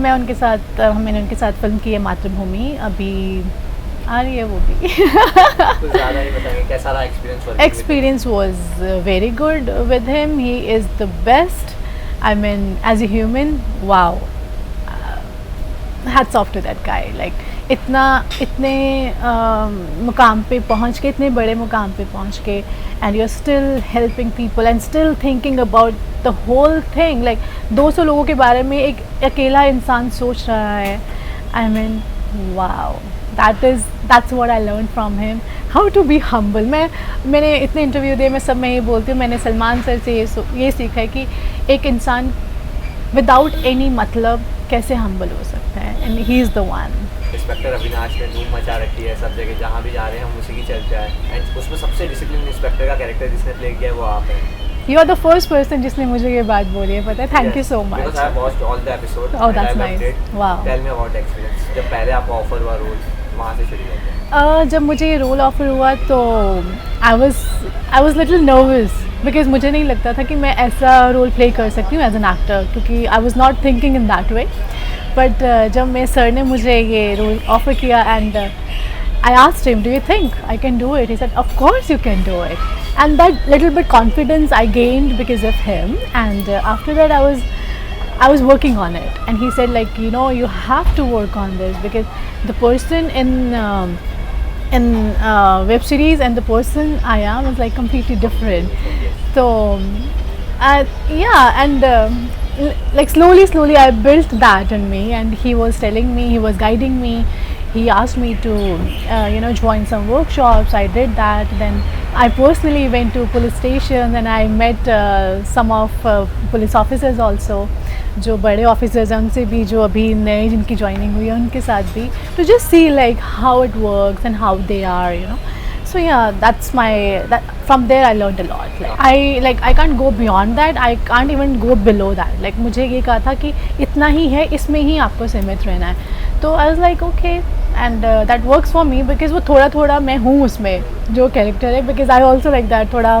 मैं उनके साथ मैंने उनके साथ फिल्म की है मातृभूमि, अभी आ रही है वो भी. कुछ ज़्यादा ही बताएंगे कैसा रहा experience? Experience was very good with him. He is the best. I mean, as a human, wow. Hats off to that guy. Like इतने मुकाम पे पहुँच के, इतने बड़े मुकाम पे पहुँच के, and you're still helping people and still thinking about the whole thing. Like 200 लोगों के बारे में एक अकेला इंसान सोच रहा है. I mean, wow. That's what I learned from him. How to be humble. मैंने इतने इंटरव्यू दिए, मैं सब में ये बोलती हूँ, मैंने सलमान सर से ये सीखा है कि एक इंसान विदाउट एनी मतलब कैसे हम्बल हो सकता है, and he is the one. Inspector Avinash ने धूम मचा रखी है सब जगह, जहाँ भी जा रहे हैं हम उसी की चर्चा है. एंड उसमें सबसे डिसिप्लिन इंस्पेक्टर का कैरेक्टर जिसने प्ले किया है वो आप हैं. You are the first person जिसने मुझे ये बात बोली है, पता है. Thank you so much. Because I have watched all the episodes. Oh, that's nice. Wow. Tell me about the experience. जब पहले आपको ऑफर हुआ रोल, वहाँ से शुरू करते हैं. जब मुझे ये रोल ऑफर हुआ तो I was little nervous, because मुझे नहीं लगता था कि मैं ऐसा रोल प्ले कर सकती हूँ एज एन एक्टर, क्योंकि I was not thinking in that way. But जब मेरे सर ने मुझे ये रोल ऑफर किया and I asked him, do you think I can do it? He said, of course you can do it. And that little bit confidence I gained because of him. And after that I was working on it. And he said, like, you know, you have to work on this, because the person in web series and the person I am is like completely different. So yeah, and like slowly I built that in me, and he was telling me, he was guiding me. He asked me to join some workshops. I did that. Then I personally went to police stations and I met some of police officers also, जो बड़े officers हैं उनसे भी, जो अभी नए जिनकी joining हुई है उनके साथ भी, to just see like how it works and how they are, you know. So yeah, from there I learned a lot. Like I can't go beyond that. I can't even go below that. Like मुझे ये कहा था कि इतना ही है, इसमें ही आपको सीमित रहना है. तो I was like okay, and that works for me, because वो थोड़ा मैं हूँ उसमें जो कैरेक्टर है, because I also like that थोड़ा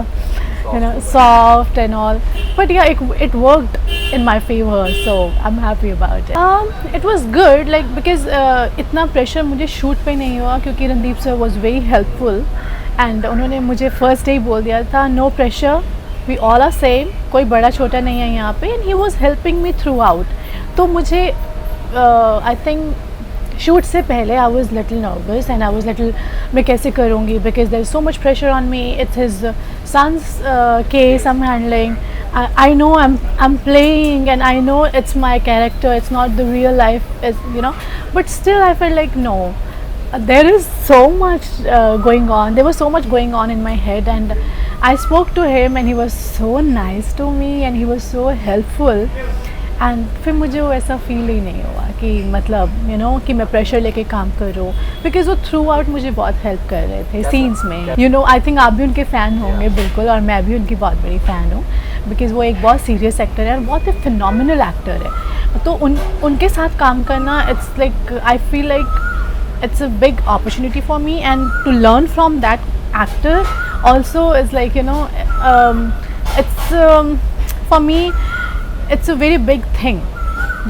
soft and all. But yeah, it worked in my favor, so I'm happy about it. It was good, like because इतना pressure मुझे shoot पे नहीं हुआ, क्योंकि Randeep sir was very helpful and उन्होंने मुझे first day बोल दिया था, no pressure, we all are same, कोई बड़ा छोटा नहीं है यहाँ पे. And he was helping me throughout. तो मुझे I think शूट से I was little nervous and I was little, मैं कैसे करूँगी, because there is so much pressure on me. It's his son's case I am handling. I know I'm playing and I know it's my character, it's not the real life, but still I felt like no, there is so much going on, there was so much going on in my head. And I spoke to him and he was so nice to me and he was so helpful. And फिर मुझे वो ऐसा feel ही नहीं हुआ कि मतलब कि मैं प्रेशर लेके काम कर रहा हूँ, बिकॉज वो थ्रू आउट मुझे बहुत हेल्प कर रहे थे सीन्स में. आई थिंक आप भी उनके फ़ैन होंगे बिल्कुल, और मैं भी उनकी बहुत बड़ी फ़ैन हूँ, बिकॉज वो एक बहुत सीरियस एक्टर है और बहुत ही फिनोमिनल एक्टर है. तो उनके साथ काम करना, it's like I feel like it's a big opportunity for me, and to learn from that actor also is like it's for me it's a very big thing.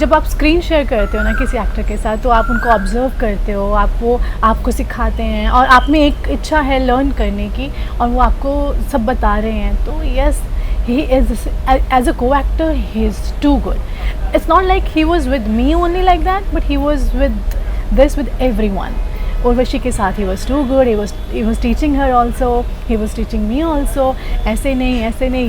जब आप स्क्रीन शेयर करते हो ना किसी एक्टर के साथ, तो आप उनको ऑब्जर्व करते हो, आपको सिखाते हैं, और आप में एक इच्छा है लर्न करने की, और वो आपको सब बता रहे हैं. तो yes, he is as a co-actor, he is too good. It's not like he was with me only like that, but he was with everyone. Urvashi के साथ he was too good. He was teaching her also, he was teaching me also. ऐसे नहीं,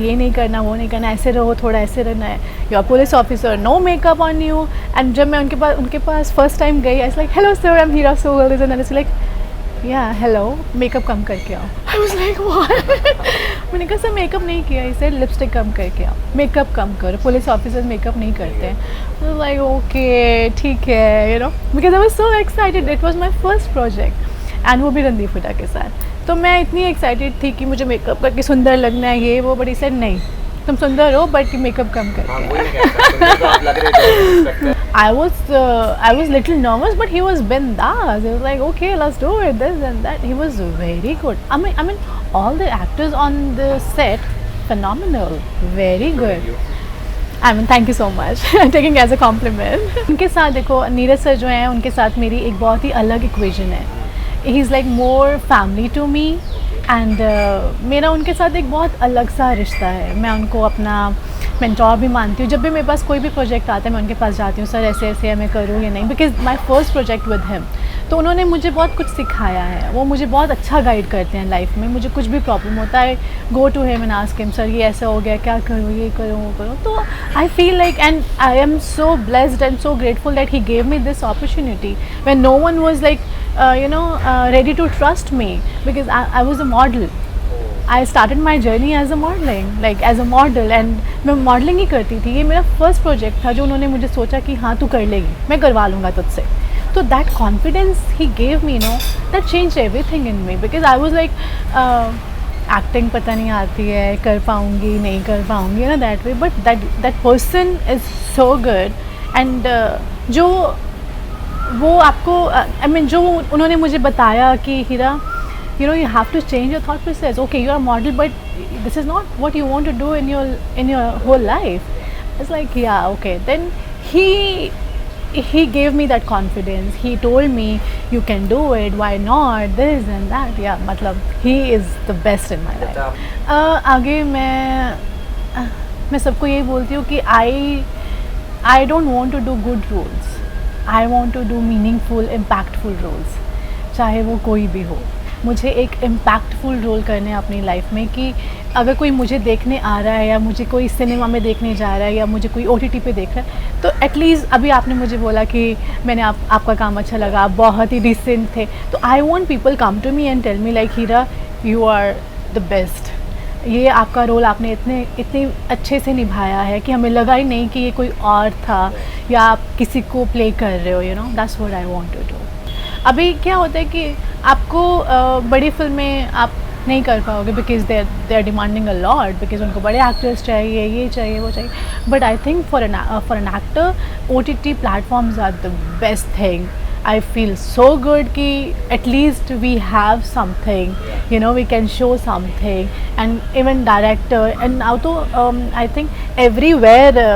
ये नहीं करना, वो नहीं करना, ऐसे रहो, थोड़ा ऐसे रहना है. You are police officer, no makeup on you. And जब मैं उनके पास फर्स्ट टाइम गई, I was like hello sir, I am Heera Sohal. And I was like yeah hello, makeup कम करके आओ. I was like what. मैंने कहा सर मेकअप नहीं किया. इसे लिपस्टिक कम करके आओ, मेकअप कम करो, पुलिस ऑफिसर्स मेकअप नहीं करते हैं. लाइक ओके ठीक है, because I was so excited. It was my first project, and वो भी रणदीप हुड्डा के साथ. तो मैं इतनी एक्साइटेड थी कि मुझे मेकअप करके सुंदर लगना है, ये वो. बड़ी सेड नहीं, तुम सुंदर हो बट मेकअप कम करके. I was little nervous, but he was bindas. He was like, okay, let's do it, this and that. He was very good. I mean, all the actors on the set, phenomenal, very good. I mean thank you so much, taking as a compliment. उनके साथ देखो Neeraj sir जो हैं उनके साथ मेरी एक बहुत ही अलग इक्वेशन है। He is like more family to me and मेरा उनके साथ एक बहुत अलग सा रिश्ता है। मैं उनको अपना मेंटोर भी मानती हूँ। जब भी मेरे पास कोई भी प्रोजेक्ट आता है मैं उनके पास जाती हूँ, सर ऐसे ऐसे है मैं करूँ या नहीं, because my first project with him. तो उन्होंने मुझे बहुत कुछ सिखाया है, वो मुझे बहुत अच्छा गाइड करते हैं लाइफ में। मुझे कुछ भी प्रॉब्लम होता है, go to him and ask him, sir ये ऐसा हो गया, क्या करूँ, ये करूँ वो करूँ। तो I feel like and I am so blessed and so grateful that he gave me this opportunity when no one was like ready to trust me because I was a model. I started my journey as a modeling, like as a model, and मैं modeling ही करती थी। ये मेरा first project था जो उन्होंने मुझे सोचा कि हाँ तू कर लेगी, मैं करवा लूँगा तुझसे। तो that confidence he gave me, that changed everything in me because I was like acting पता नहीं आती है, कर पाऊँगी नहीं कर पाऊँगी ना that way, but that person is so good and जो वो आपको आई मीन जो उन्होंने मुझे बताया कि हीरा you have to change your thought process. Okay, you are a model, but this is not what you want to do in your whole life. It's like, yeah, okay. Then he gave me that confidence. He told me you can do it, why not, this and that. Yeah, मतलब he is the best in my life. आगे मैं सबको यही बोलती हूँ कि I don't want to do good roles. I want to do meaningful, impactful roles. चाहे वो कोई भी हो, मुझे एक इम्पैक्टफुल रोल करने अपनी लाइफ में कि अगर कोई मुझे देखने आ रहा है या मुझे कोई सिनेमा में देखने जा रहा है या मुझे कोई OTT पे देख रहा है, तो एटलीस्ट अभी आपने मुझे बोला कि मैंने आपका काम अच्छा लगा, आप बहुत ही डिसेंट थे, तो I want people come to me and tell me like Heera you are the best. ये आपका रोल आपने इतने अच्छे से निभाया है कि हमें लगा ही नहीं कि ये कोई और था या आप किसी को प्ले कर रहे हो, that's what I want to do. अभी क्या होता है कि आपको बड़ी फिल्में आप नहीं कर पाओगे because they are demanding a lot, because उनको बड़े एक्टर्स चाहिए, ये चाहिए वो चाहिए। But I think for an actor OTT platforms are the best thing. I feel so good कि at least we have something, we can show something, and even director and now to I think everywhere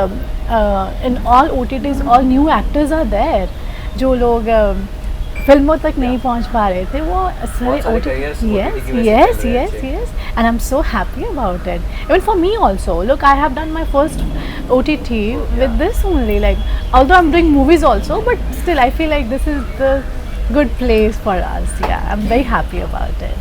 in all OTTs all new actors are there जो लोग फिल्मों तक नहीं पहुंच पा रहे थे, वो सारे OTT, yes, and I'm so happy about it. Even for me also, look, I have done my first OTT with this only, like although I'm doing movies also, but still I feel like this is the good place for us. Yeah, I'm very happy about it.